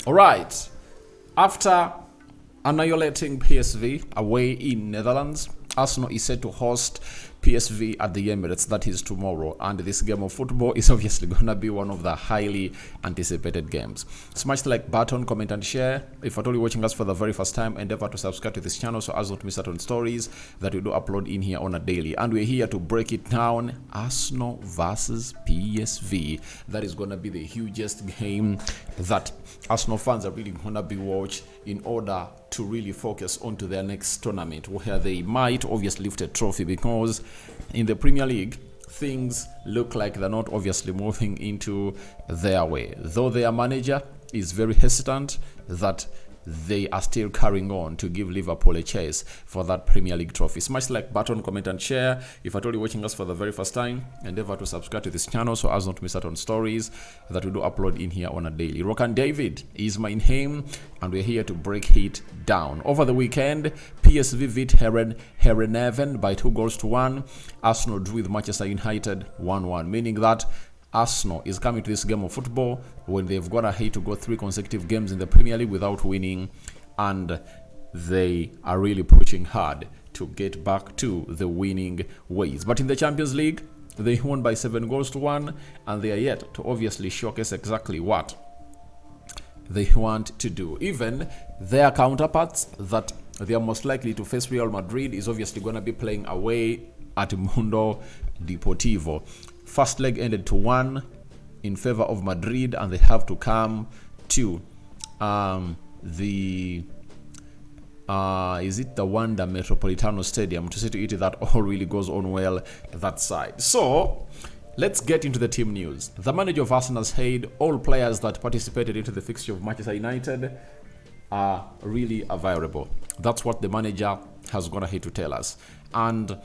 All right. After annihilating PSV away in Netherlands, Arsenal is set to host PSV at the Emirates. That is tomorrow, and this game of football is obviously going to be one of the highly anticipated games. Smash the like button, comment and share. If at all you're watching us for the very first time, endeavor to subscribe to this channel so as not to miss out on stories that we do upload in here on a daily. And we're here to break it down. Arsenal versus PSV. That is going to be the hugest game that Arsenal fans are really going to be watching in order to really focus onto their next tournament, where they might obviously lift a trophy, because in the Premier League things look like they're not obviously moving into their way, though their manager is very hesitant that they are still carrying on to give Liverpool a chase for that Premier League trophy. Smash the like button, comment and share. If at all you're watching us for the very first time, endeavor to subscribe to this channel so as not to miss out on stories that we do upload in here on a daily. Rokani David is my name, and we're here to break it down. Over the weekend, PSV beat Herenveen by 2-1. Arsenal drew with Manchester United 1-1, meaning that Arsenal is coming to this game of football when they've got ahead to go 3 consecutive games in the Premier League without winning, and they are really pushing hard to get back to the winning ways. But in the Champions League, they won by 7-1, and they are yet to obviously showcase exactly what they want to do. Even their counterparts that they are most likely to face, Real Madrid, is obviously going to be playing away at Mundo Deportivo. First leg ended 2-1 in favor of Madrid, and they have to come to the Wanda Metropolitano Stadium to see to it that all really goes on well that side. So let's get into the team news. The manager of Arsenal said all players that participated into the fixture of Manchester United are really available. That's what the manager has gone ahead to tell us. And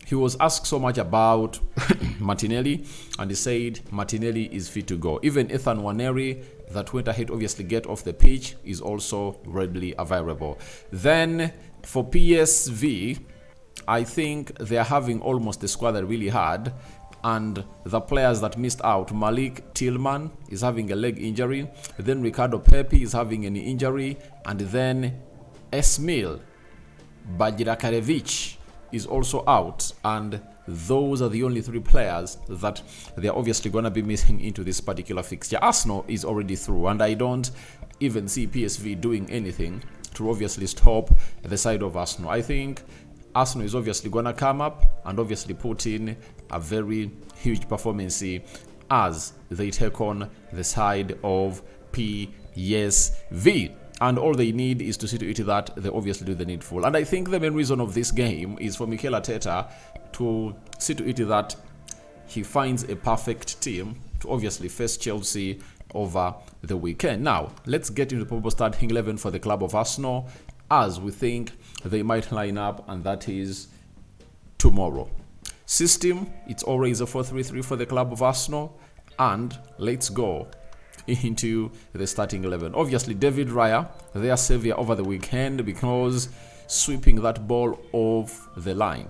he was asked so much about Martinelli, and he said Martinelli is fit to go. Even Ethan Nwaneri, that went ahead obviously get off the pitch, is also readily available. Then for PSV, I think they are having almost the squad they really had, and the players that missed out, Malik Tillman is having a leg injury, then Ricardo Pepi is having an injury, and then Esmil Bajrakarevich is also out, and those are the only 3 players that they're obviously going to be missing into this particular fixture. Arsenal is already through, and I don't even see PSV doing anything to obviously stop the side of Arsenal. I think Arsenal is obviously going to come up and obviously put in a very huge performance as they take on the side of PSV. And all they need is to see to it that they obviously do the needful. And I think the main reason of this game is for Mikel Arteta to see to it that he finds a perfect team to obviously face Chelsea over the weekend. Now, let's get into the probable starting 11 for the club of Arsenal, as we think they might line up, and that is tomorrow. System, it's always a 4-3-3 for the club of Arsenal, and let's go into the starting 11. Obviously, David Raya, their savior over the weekend, because sweeping that ball off the line,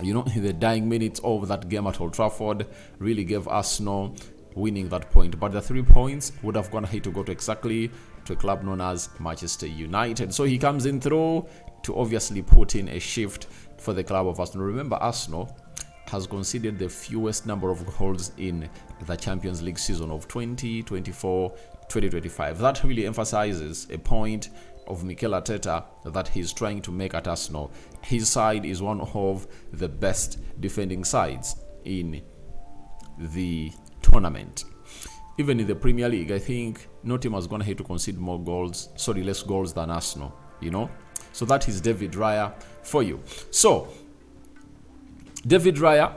you know, in the dying minutes of that game at Old Trafford, really gave Arsenal winning that point. But the 3 points would have gone ahead to go to exactly to a club known as Manchester United. So he comes in through to obviously put in a shift for the club of Arsenal. Remember, Arsenal has conceded the fewest number of goals in the Champions League season of 2024-2025. That really emphasizes a point of Mikel Arteta that he's trying to make at Arsenal. His side is one of the best defending sides in the tournament. Even in the Premier League, I think no team has gone ahead to concede less goals than Arsenal, you know. So that is David Raya for you. So David Raya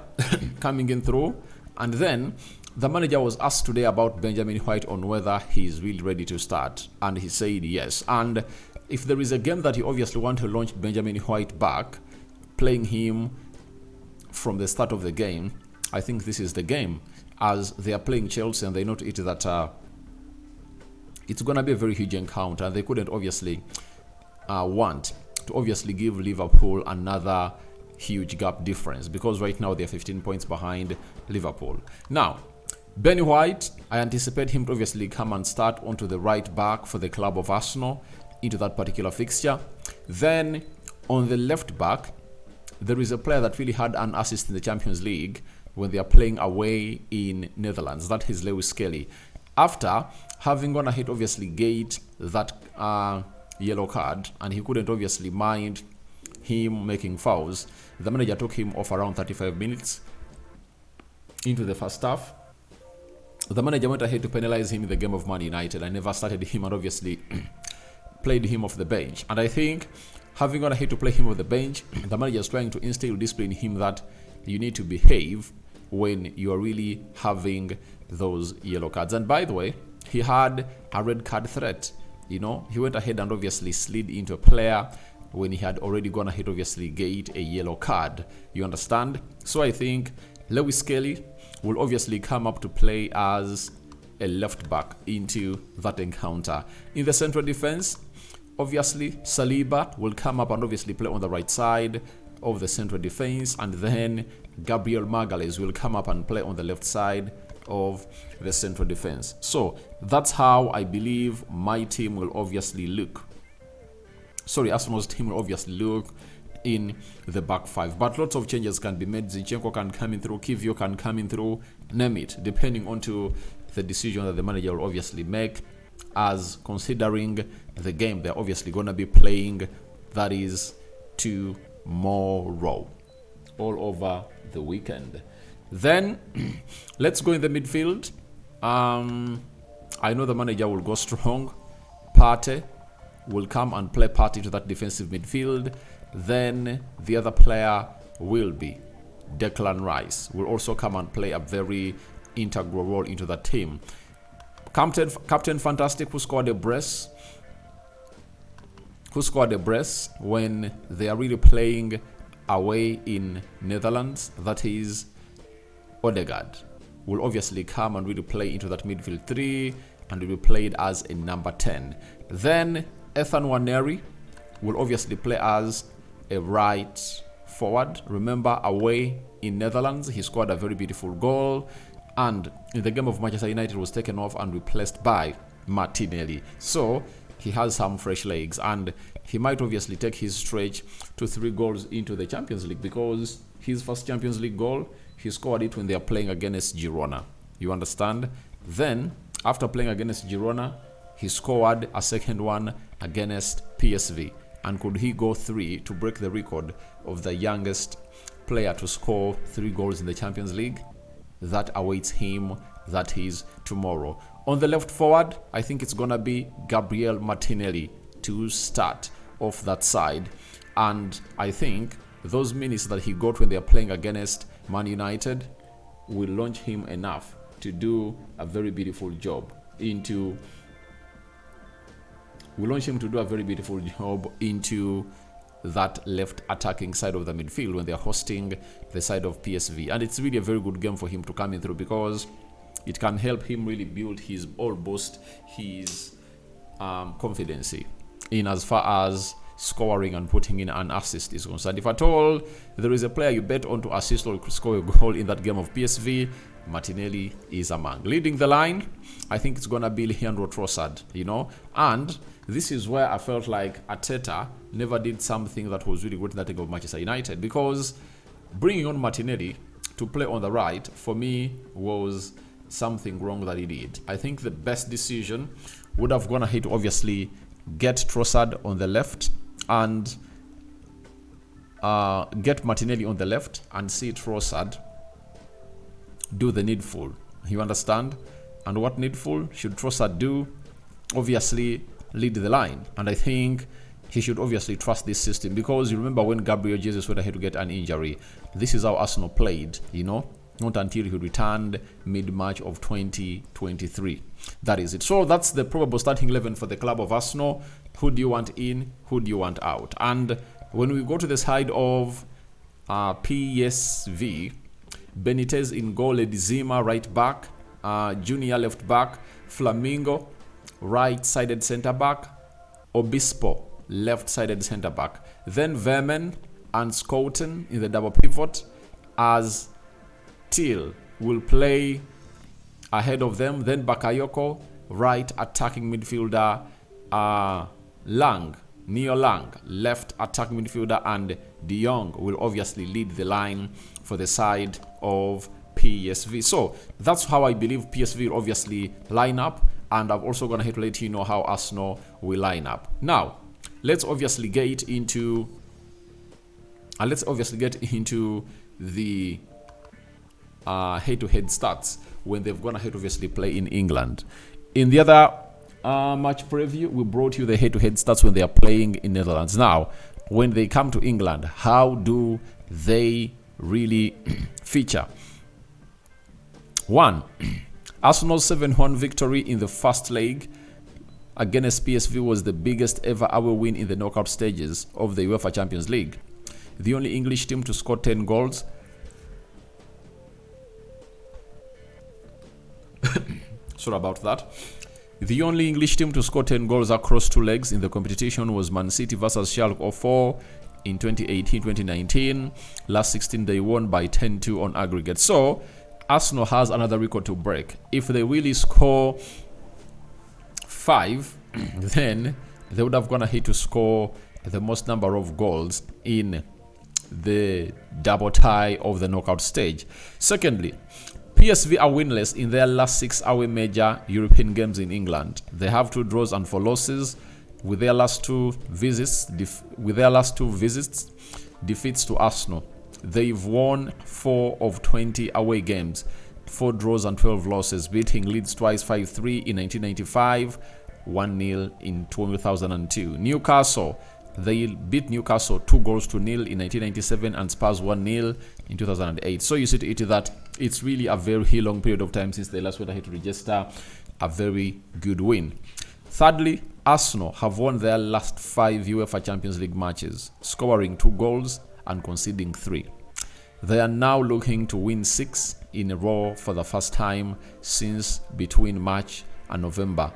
coming in through, and then the manager was asked today about Benjamin White on whether he's really ready to start, and he said yes. And if there is a game that you obviously want to launch Benjamin White back, playing him from the start of the game, I think this is the game, as they are playing Chelsea, and they know that it's going to be a very huge encounter, and they couldn't obviously want to obviously give Liverpool another huge gap difference, because right now they're 15 points behind Liverpool. Now, Benny White, I anticipate him to obviously come and start onto the right back for the club of Arsenal into that particular fixture. Then on the left back, there is a player that really had an assist in the Champions League when they are playing away in Netherlands. That is Lewis Kelly. After having gone ahead, obviously gate that yellow card, and he couldn't obviously mind him making fouls, the manager took him off around 35 minutes into the first half. The manager went ahead to penalize him in the game of Man United. I never started him and obviously played him off the bench. And I think having gone ahead to play him off the bench, the manager is trying to instill discipline in him that you need to behave when you are really having those yellow cards. And by the way, he had a red card threat. He went ahead and obviously slid into a player when he had already gone ahead, obviously get a yellow card. You understand? So I think Lewis Kelly will obviously come up to play as a left back into that encounter. In the central defense, obviously Saliba will come up and obviously play on the right side of the central defense, and then Gabriel Magalhaes will come up and play on the left side of the central defense. So that's how I believe my team will obviously look. Arsenal's team will obviously look in the back five. But lots of changes can be made. Zinchenko can come in through, Kivio can come in through, name it, depending on to the decision that the manager will obviously make, as considering the game they're obviously going to be playing, that is tomorrow, all over the weekend. Then let's go in the midfield. I know the manager will go strong. Partey will come and play Partey to that defensive midfield. Then the other player will be Declan Rice, will also come and play a very integral role into that team. Captain Fantastic, who scored a brace when they are really playing away in Netherlands, that is Odegaard, will obviously come and really play into that midfield 3 and will be played as a number 10. Then Ethan Nwaneri will obviously play as a right forward. Remember, away in Netherlands, he scored a very beautiful goal, and in the game of Manchester United was taken off and replaced by Martinelli. So he has some fresh legs, and he might obviously take his stretch to 3 goals into the Champions League, because his first Champions League goal, he scored it when they are playing against Girona. You understand? Then, after playing against Girona, he scored a second one against PSV. And could he go 3 to break the record of the youngest player to score 3 goals in the Champions League? That awaits him, that is tomorrow. On the left forward, I think it's going to be Gabriel Martinelli to start off that side. And I think those minutes that he got when they are playing against Man United will launch him enough to do a very beautiful job into that left attacking side of the midfield when they're hosting the side of PSV. And it's really a very good game for him to come in through, because it can help him really build his confidence in as far as scoring and putting in an assist is concerned. If at all there is a player you bet on to assist or score a goal in that game of PSV, Martinelli is among. Leading the line, I think it's going to be Leandro Trossard, and this is where I felt like Arteta never did something that was really good in that game of Manchester United, because bringing on Martinelli to play on the right, for me, was something wrong that he did. I think the best decision would have gone ahead to obviously get Trossard on the left and get Martinelli on the left and see Trossard do the needful. You understand? And what needful should Trossard do? Obviously lead the line. And I think he should obviously trust this system, because you remember when Gabriel Jesus went ahead to get an injury, this is how Arsenal played, not until he returned mid-March of 2023. That is it. So that's the probable starting 11 for the club of Arsenal. Who do you want in? Who do you want out? And when we go to the side of PSV, Benitez in goal, Ledizima right back, Junior left back, Flamingo right-sided centre-back, Obispo left-sided centre-back. Then Vermen and Schouten in the double pivot, as Till will play ahead of them. Then Bakayoko, right attacking midfielder. Neo Lang, left attacking midfielder, and De Jong will obviously lead the line for the side of PSV. So that's how I believe PSV will obviously line up, and I'm also going to let you know how Arsenal will line up. Now, let's obviously get into the head-to-head stats when they've gone ahead obviously play in England. In the other match preview, we brought you the head-to-head stats when they are playing in Netherlands. Now, when they come to England, how do they really feature? 1. Arsenal's 7-1 victory in the first leg against PSV was the biggest ever away win in the knockout stages of the UEFA Champions League. The only English team to score 10 goals. Sorry about that. The only English team to score 10 goals across 2 legs in the competition was Man City versus Schalke 04 in 2018-2019. Last 16 they won by 10-2 on aggregate. So Arsenal has another record to break. If they really score 5, then they would have gone ahead to score the most number of goals in the double tie of the knockout stage. Secondly, PSV are winless in their last 6 away major European games in England. They have 2 draws and 4 losses. With their last two visits, defeats to Arsenal, they've won 4 of 20 away games, 4 draws and 12 losses, beating Leeds twice 5-3 in 1995, 1-0 in 2002. Newcastle, they beat Newcastle 2-0 in 1997 and Spurs 1-0 in 2008. So you see to it that it's really a very long period of time since they last went ahead to register a very good win. Thirdly, Arsenal have won their last 5 UEFA Champions League matches, scoring 2 goals and conceding 3. They are now looking to win 6 in a row for the first time since between March and November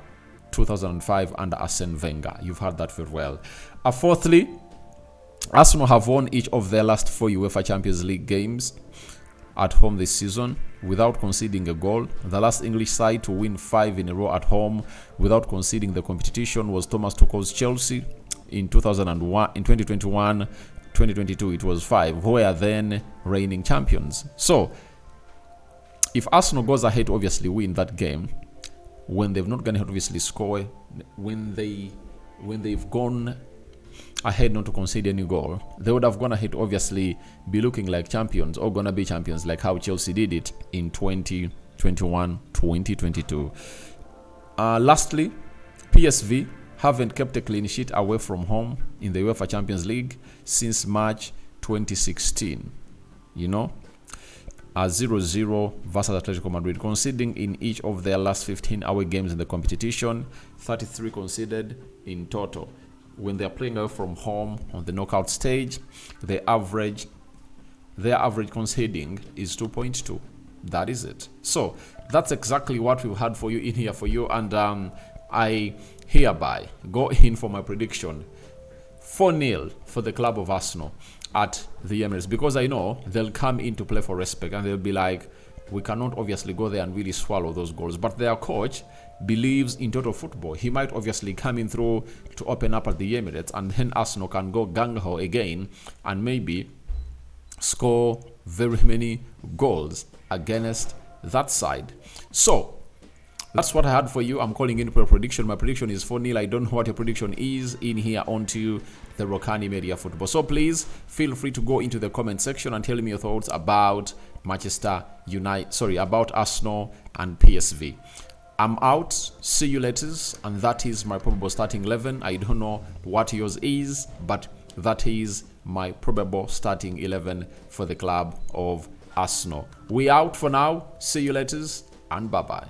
2005 under Arsene Wenger. You've heard that very well. Fourthly, Arsenal have won each of their last 4 UEFA Champions League games at home this season without conceding a goal. The last English side to win 5 in a row at home without conceding the competition was Thomas Tuchel's Chelsea in 2001. In 2021-2022 it was 5, who were then reigning champions. So if Arsenal goes ahead to obviously win that game, when they've not gone ahead obviously score, when they've gone ahead not to concede any goal, they would have gone ahead to obviously be looking like champions, or gonna be champions like how Chelsea did it in 2021-2022. Lastly, PSV haven't kept a clean sheet away from home in the UEFA Champions League since March 2016. 0-0 versus Atletico Madrid, conceding in each of their last 15 away games in the competition, 33 conceded in total. When they are playing away from home on the knockout stage, their average conceding is 2.2. That is it. So that's exactly what we've had for you in here for you, and I hereby go in for my prediction 4-0 for the club of Arsenal at the Emirates, because I know they'll come in to play for respect and they'll be like, we cannot obviously go there and really swallow those goals. But their coach believes in total football. He might obviously come in through to open up at the Emirates, and then Arsenal can go gung-ho again and maybe score very many goals against that side. So that's what I had for you. I'm calling in for a prediction. My prediction is 4-0. I don't know what your prediction is in here onto the Rokani Media Football. So please feel free to go into the comment section and tell me your thoughts about about Arsenal and PSV. I'm out. See you later. And that is my probable starting 11. I don't know what yours is, but that is my probable starting 11 for the club of Arsenal. We out for now. See you later and bye-bye.